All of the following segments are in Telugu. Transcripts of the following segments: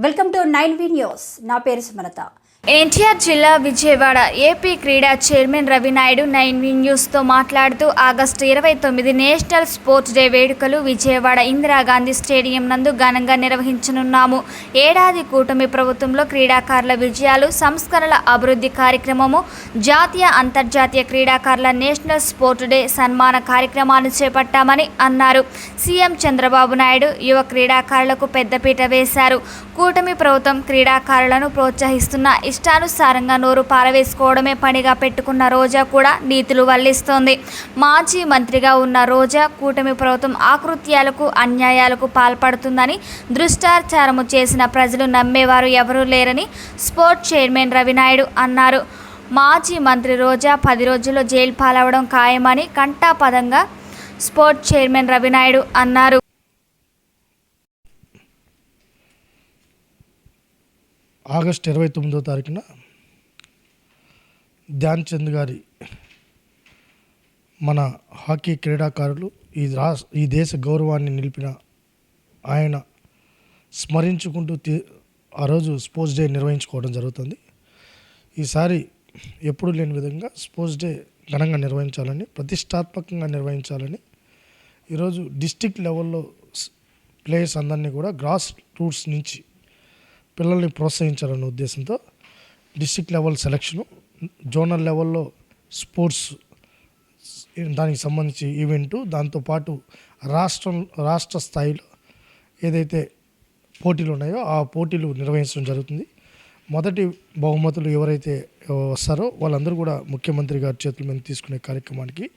Welcome to 9V news. నా పేరు సుమలత. ఎన్టీఆర్ జిల్లా విజయవాడ ఏపీ క్రీడా చైర్మన్ రవినాయుడు 9V న్యూస్తో మాట్లాడుతూ ఆగస్టు 29 నేషనల్ స్పోర్ట్స్ డే వేడుకలు విజయవాడ ఇందిరాగాంధీ స్టేడియం నందు ఘనంగా నిర్వహించనున్నాము. ఏడాది కూటమి ప్రభుత్వంలో క్రీడాకారుల విజయాలు, సంస్కరణల అభివృద్ధి కార్యక్రమము, జాతీయ అంతర్జాతీయ క్రీడాకారుల నేషనల్ స్పోర్ట్ డే సన్మాన కార్యక్రమాన్ని చేపట్టామని అన్నారు. సీఎం చంద్రబాబు నాయుడు యువ క్రీడాకారులకు పెద్దపీట వేశారు. కూటమి ప్రభుత్వం క్రీడాకారులను ప్రోత్సహిస్తున్న ఇష్టానుసారంగా నోరు పారవేసుకోవడమే పనిగా పెట్టుకున్న రోజా కూడా నీతులు వల్లిస్తోంది. మాజీ మంత్రిగా ఉన్న రోజా కూటమి ప్రభుత్వం ఆకృత్యాలకు, అన్యాయాలకు పాల్పడుతుందని, దుష్టాచారము చేసిన ప్రజలు నమ్మేవారు ఎవరూ లేరని స్పోర్ట్స్ చైర్మన్ రవినాయుడు అన్నారు. మాజీ మంత్రి రోజా 10 రోజుల్లో జైలు పాలవడం ఖాయమని కంటాపదంగా స్పోర్ట్స్ చైర్మన్ రవినాయుడు అన్నారు. ఆగస్టు 29వ తారీఖున ధ్యాన్ చంద్ గారి మన హాకీ క్రీడాకారులు ఈ దేశ గౌరవాన్ని నిలిపిన ఆయన స్మరించుకుంటూ ఆ రోజు స్పోర్ట్స్ డే నిర్వహించుకోవడం జరుగుతుంది. ఈసారి ఎప్పుడు లేని విధంగా స్పోర్ట్స్ డే ఘనంగా నిర్వహించాలని, ప్రతిష్టాత్మకంగా నిర్వహించాలని ఈరోజు డిస్టిక్ లెవెల్లో ప్లేయర్స్ అందరినీ కూడా గ్రాస్ రూట్స్ నుంచి పిల్లల్ని ప్రోత్సహించాలన్న ఉద్దేశంతో డిస్ట్రిక్ట్ లెవెల్ సెలక్షను, జోనల్ లెవెల్లో స్పోర్ట్స్ దానికి సంబంధించి ఈవెంటు, దాంతోపాటు రాష్ట్ర స్థాయిలో ఏదైతే పోటీలు ఉన్నాయో ఆ పోటీలు నిర్వహించడం జరుగుతుంది. మొదటి బహుమతులు ఎవరైతే వస్తారో వాళ్ళందరూ కూడా ముఖ్యమంత్రి గారి చేతుల మీద తీసుకునే కార్యక్రమానికి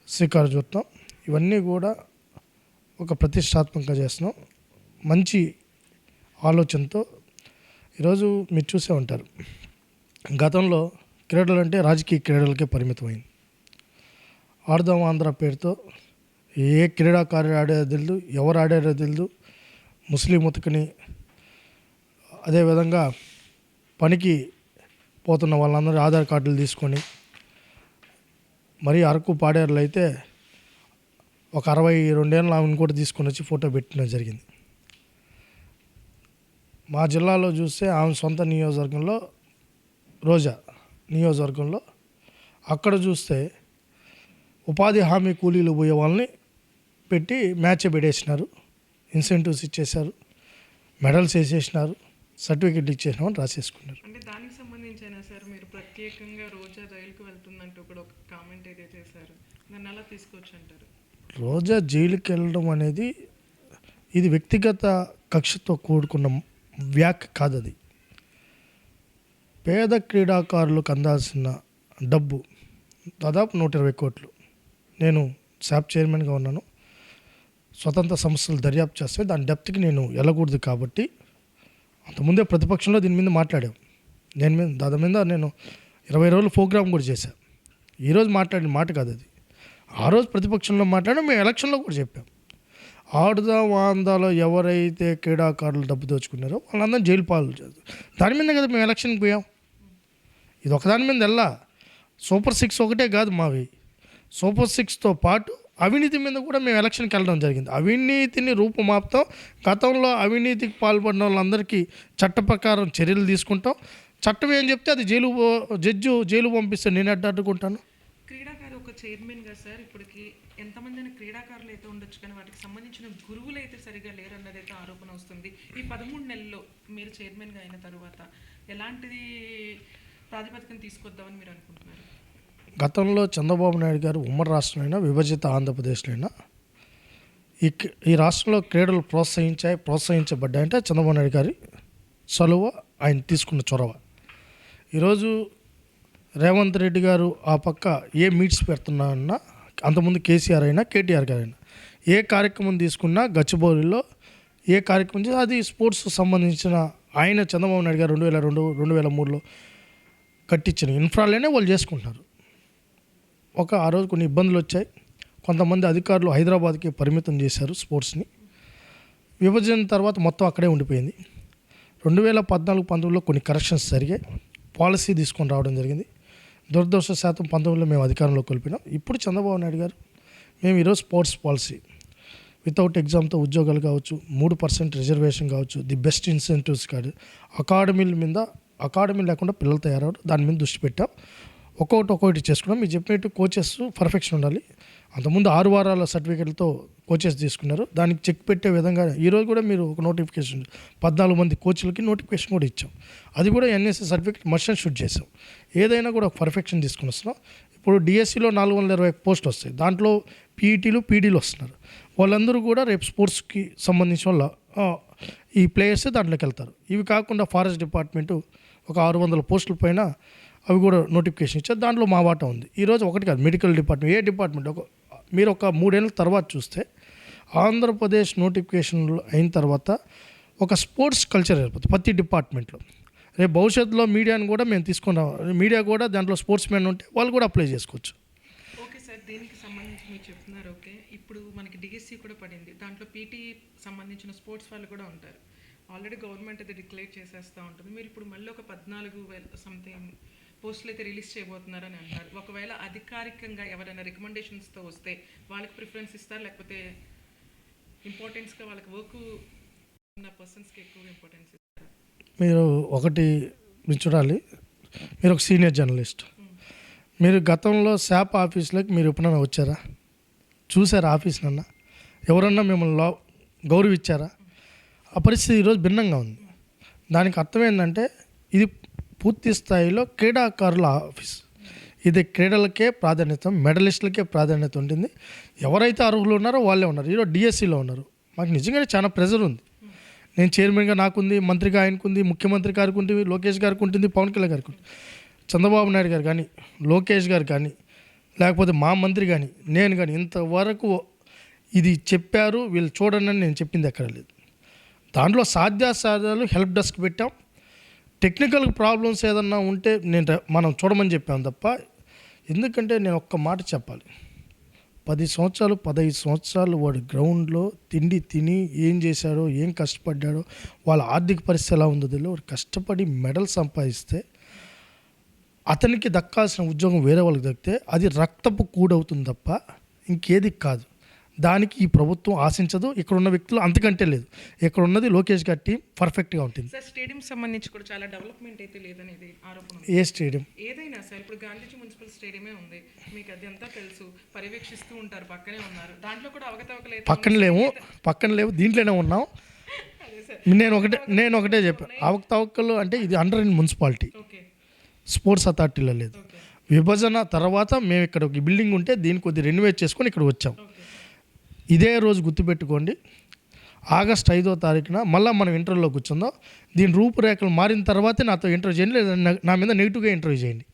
శ్రీకారం చుడతాం. ఇవన్నీ కూడా ఒక ప్రతిష్టాత్మకంగా చేస్తున్నాం. మంచి ఆలోచనతో ఈరోజు మీరు చూసే ఉంటారు, గతంలో క్రీడలు అంటే రాజకీయ క్రీడలకే పరిమితమైంది. ఆడదాం ఆంధ్ర పేరుతో ఏ క్రీడాకారుడు ఆడేదో తెలియదు, ఎవరు ఆడారో తెలియదు. ముస్లిం ఉతకని, అదేవిధంగా పనికి పోతున్న వాళ్ళందరూ ఆధార్ కార్డులు తీసుకొని మరీ అరకు పాడేర్లు అయితే ఒక 62 ఏళ్ళ ఆమెను కూడా తీసుకొని వచ్చి ఫోటో పెట్టడం జరిగింది. మా జిల్లాలో చూస్తే ఆమె సొంత నియోజకవర్గంలో, రోజా నియోజకవర్గంలో, అక్కడ చూస్తే ఉపాధి హామీ కూలీలు పోయే వాళ్ళని పెట్టి మ్యాచ్ పెట్టేసినారు, ఇన్సెంటివ్స్ ఇచ్చేశారు, మెడల్స్ వేసేసినారు, సర్టిఫికెట్లు ఇచ్చేసినామని రాసేసుకున్నారు. అంటే దానికి సంబంధించిన సార్ మీరు ప్రత్యేకంగా రోజా జైలుకు వెళ్తుందంటూ కూడా ఒక కామెంట్ అయితే చేశారు, దాన్ని ఎలా తీసుకోవచ్చు అంటారు? రోజా జైలుకి వెళ్ళడం అనేది ఇది వ్యక్తిగత కక్షతో కూడుకున్న వ్యాఖ్య కాదు. అది పేద క్రీడాకారులకు అందాల్సిన డబ్బు దాదాపు 120 కోట్లు. నేను శాప్ చైర్మన్గా ఉన్నాను. స్వతంత్ర సంస్థలు దర్యాప్తు చేస్తే దాని డెప్త్కి నేను వెళ్ళకూడదు కాబట్టి అంతకుముందే ప్రతిపక్షంలో దీని మీద మాట్లాడాం. దాని మీద నేను 20 రోజులు ప్రోగ్రామ్ కూడా చేశాను. ఈరోజు మాట్లాడిన మాట కాదు అది. ఆ రోజు ప్రతిపక్షంలో మాట్లాడాం, మేము ఎలక్షన్లో కూడా చెప్పాం. ఆడుదాం ఆంధ్రాలో ఎవరైతే క్రీడాకారులు డబ్బు దోచుకున్నారో వాళ్ళందరూ జైలు పాలు చేస్తారు. దాని మీద కదా మేము ఎలక్షన్కి పోయాం. ఇది ఒకదాని మీద వెళ్ళా. సూపర్ 6 ఒకటే కాదు మావి, సూపర్ 6తో పాటు అవినీతి మీద కూడా మేము ఎలక్షన్కి వెళ్ళడం జరిగింది. అవినీతిని రూపుమాపుతాం. గతంలో అవినీతికి పాల్పడిన వాళ్ళందరికీ చట్ట ప్రకారం చర్యలు తీసుకుంటాం. చట్టం ఏం చెప్తే అది జైలు పంపిస్తే నేను అడ్డుకుంటాను. చైర్మన్గా సార్ ఇప్పటికి ఎంతమంది క్రీడాకారులు అయితే ఉండొచ్చు, కానీ వాటికి సంబంధించిన గురువులు అయితే సరిగా లేరన్నది అయితే ఆరోపణ వస్తుంది. ఈ 13 నెలల్లో మీరు చైర్మన్గా అయిన తర్వాత ఎలాంటిది ప్రాతిపదికను తీసుకొద్దామని మీరు అనుకుంటున్నారు? గతంలో చంద్రబాబు నాయుడు గారు ఉమ్మడి రాష్ట్రమైనా, విభజిత ఆంధ్రప్రదేశ్లో అయినా ఈ రాష్ట్రంలో క్రీడలు ప్రోత్సహించబడ్డాయంటే చంద్రబాబు నాయుడు గారి చొరవ, ఆయన తీసుకున్న చొరవ. ఈరోజు రేవంత్ రెడ్డి గారు ఆ పక్క ఏ మీట్స్ పెడుతున్నారన్నా, అంతకుముందు కేసీఆర్ అయినా కేటీఆర్ గారైనా ఏ కార్యక్రమం తీసుకున్నా గచ్చిబౌలిలో ఏ కార్యక్రమం చేసి అది స్పోర్ట్స్ సంబంధించిన ఆయన చంద్రబాబు నాయుడు గారు 2002, 2003లో కట్టించిన ఇన్ఫ్రాలోనే వాళ్ళు చేసుకుంటున్నారు. ఆ రోజు కొన్ని ఇబ్బందులు వచ్చాయి. కొంతమంది అధికారులు హైదరాబాద్కి పరిమితం చేశారు స్పోర్ట్స్ని. విభజన తర్వాత మొత్తం అక్కడే ఉండిపోయింది. 2014-19లో కొన్ని కరెక్షన్స్ జరిగాయి. పాలసీ తీసుకొని రావడం జరిగింది. దురదృష్టశాతం 19లో మేము అధికారంలోకి వెళ్ళిపోయినాం. ఇప్పుడు చంద్రబాబు నాయుడు గారు మేము ఈరోజు స్పోర్ట్స్ పాలసీ వితౌట్ ఎగ్జామ్తో ఉద్యోగాలు కావచ్చు, 3% రిజర్వేషన్ కావచ్చు, ది బెస్ట్ ఇన్సెంటివ్స్ కాదు, అకాడమీ లేకుండా పిల్లలు తయారవడం, దాని మీద దృష్టి పెట్టాం. ఒక్కొక్కటి చేసుకున్నాం. మీరు చెప్పినట్టు కోచెస్ పర్ఫెక్షన్ ఉండాలి. అంతకుముందు 6 వారాల సర్టిఫికేట్లతో కోచెస్ తీసుకున్నారు. దానికి చెక్ పెట్టే విధంగా ఈరోజు కూడా మీరు ఒక నోటిఫికేషన్ 14 మంది కోచ్లకి నోటిఫికేషన్ కూడా ఇచ్చాం. అది కూడా ఎన్ఎస్ఎస్ సర్టిఫికేట్ మర్షన్ షూట్ చేసాం. ఏదైనా కూడా పర్ఫెక్షన్ తీసుకుని వస్తున్నాం. ఇప్పుడు డిఎస్సిలో 420 పోస్టులు వస్తాయి. దాంట్లో పీఈటీలు, పీడీలు వస్తున్నారు. వాళ్ళందరూ కూడా రేపు స్పోర్ట్స్కి సంబంధించిన వాళ్ళ ఈ ప్లేయర్స్ దాంట్లోకి వెళ్తారు. ఇవి కాకుండా ఫారెస్ట్ డిపార్ట్మెంటు ఒక 600 పోస్టుల పైన అవి కూడా నోటిఫికేషన్ ఇచ్చారు. దాంట్లో మా వాటా ఉంది. ఈరోజు ఒకటి కాదు, మెడికల్ డిపార్ట్మెంట్, ఏ డిపార్ట్మెంట్ మీరు ఒక 3 ఏళ్ళ తర్వాత చూస్తే ఆంధ్రప్రదేశ్ నోటిఫికేషన్లు అయిన తర్వాత ఒక స్పోర్ట్స్ కల్చర్ ఏర్పడుతుంది ప్రతి డిపార్ట్మెంట్లో. రేపు భవిష్యత్తులో మీడియాని కూడా మేము తీసుకున్నాం. మీడియా కూడా దాంట్లో స్పోర్ట్స్ మెన్ ఉంటే వాళ్ళు కూడా అప్లై చేసుకోవచ్చు. ఓకే సార్, దీనికి సంబంధించి మీరు చెప్తున్నారు. ఓకే, ఇప్పుడు మనకి డిఎస్సి కూడా పడింది. దాంట్లో పీటీ సంబంధించిన స్పోర్ట్స్ వాళ్ళు కూడా ఉంటారు. ఆల్రెడీ గవర్నమెంట్ అది డిక్లేర్ చేసేస్తూ ఉంటుంది. మీరు ఇప్పుడు మళ్ళీ ఒక 14,000 సంథింగ్ పోస్టులు అయితే రిలీజ్ చేయబోతున్నారని అంటారు. ఒకవేళ అధికారికంగా ఎవరైనా రికమెండేషన్స్తో వస్తే వాళ్ళకి ప్రిఫరెన్స్ ఇస్తారు, లేకపోతే ఇంపార్టెన్స్గా వాళ్ళకి వర్క్ ఉన్న పర్సన్స్కి ఎక్కువ ఇంపార్టెన్స్ ఇస్తారు? మీరు చూడాలి, మీరు ఒక సీనియర్ జర్నలిస్ట్. మీరు గతంలో శాప్ ఆఫీస్లోకి మీరు ఎప్పుడైనా వచ్చారా? చూసారా ఆఫీస్నన్నా? ఎవరన్నా మిమ్మల్ని గౌరవించారా? ఆ పరిస్థితి ఈరోజు భిన్నంగా ఉంది. దానికి అర్థం ఏంటంటే ఇది పూర్తి స్థాయిలో క్రీడాకారుల ఆఫీస్. ఇది క్రీడలకే ప్రాధాన్యత, మెడలిస్టులకే ప్రాధాన్యత ఉంటుంది. ఎవరైతే అర్హులు ఉన్నారో వాళ్ళే ఉన్నారు. ఈరోజు డిఎస్సిలో ఉన్నారు. మాకు నిజంగానే చాలా ప్రెజర్ ఉంది. నేను చైర్మన్గా నాకుంది, మంత్రిగా ఆయనకుంది, ముఖ్యమంత్రి గారికి ఉంటుంది, లోకేష్ గారికి ఉంటుంది, పవన్ కళ్యాణ్ గారికి ఉంటుంది, చంద్రబాబు నాయుడు గారు కానీ, లోకేష్ గారు కానీ, లేకపోతే మా మంత్రి కానీ, నేను కానీ ఇంతవరకు ఇది చెప్పారు వీళ్ళు చూడండి అని నేను చెప్పింది ఎక్కడ లేదు. దాంట్లో సాధ్యాసాధ్యాలు హెల్ప్ డెస్క్ పెట్టాం. టెక్నికల్ ప్రాబ్లమ్స్ ఏదన్నా ఉంటే మనం చూడమని చెప్పాం తప్ప. ఎందుకంటే నేను ఒక్క మాట చెప్పాలి, 15 సంవత్సరాలు వాడు గ్రౌండ్లో తిని ఏం చేశాడో, ఏం కష్టపడ్డాడో, వాళ్ళ ఆర్థిక పరిస్థితి ఎలా ఉందో తెలియదు. వాడు కష్టపడి మెడల్ సంపాదిస్తే అతనికి దక్కాల్సిన ఉద్యోగం వేరే వాళ్ళకి దక్కితే అది రక్తపు కూడవుతుంది తప్ప ఇంకేది కాదు. దానికి ఈ ప్రభుత్వం ఆశించదు. ఇక్కడ ఉన్న వ్యక్తులు అంతకంటే లేదు. ఇక్కడ ఉన్నది లోకేష్ గారి టీం పర్ఫెక్ట్గా ఉంటుంది. సార్, స్టేడియం సంబంధించి కూడా చాలా డెవలప్మెంట్ అయితే లేదనేది ఆరోపణ. ఏ స్టేడియం? ఏదైనా సార్, ఇప్పుడు గాంధీజీ మున్సిపల్ స్టేడియమే ఉంది, మీకు అది అంతా తెలుసు, పర్యవేక్షిస్తూ ఉంటారు, పక్కనే ఉన్నారు. దాంట్లో కూడా అవకతవకలు పక్కన లేవు, దీంట్లోనే ఉన్నాం. నేను ఒకటే చెప్పాను, అవకతవకలు అంటే ఇది అండర్ ఇన్ మున్సిపాలిటీ, స్పోర్ట్స్ అథారిటీలో లేదు. విభజన తర్వాత మేము ఇక్కడ ఒక బిల్డింగ్ ఉంటే దీన్ని కొద్దిగా రెన్యువేట్ చేసుకొని ఇక్కడ వచ్చాం. ఇదే రోజు గుర్తుపెట్టుకోండి, ఆగస్ట్ 5వ తారీఖున మళ్ళీ మనం ఇంటర్వ్యూలో కూర్చుందాం. దీని రూపురేఖలు మారిన తర్వాతే నాతో ఇంటర్వ్యూ చేయండి, లేదా నా మీద నెగిటివ్గా ఇంటర్వ్యూ చేయండి.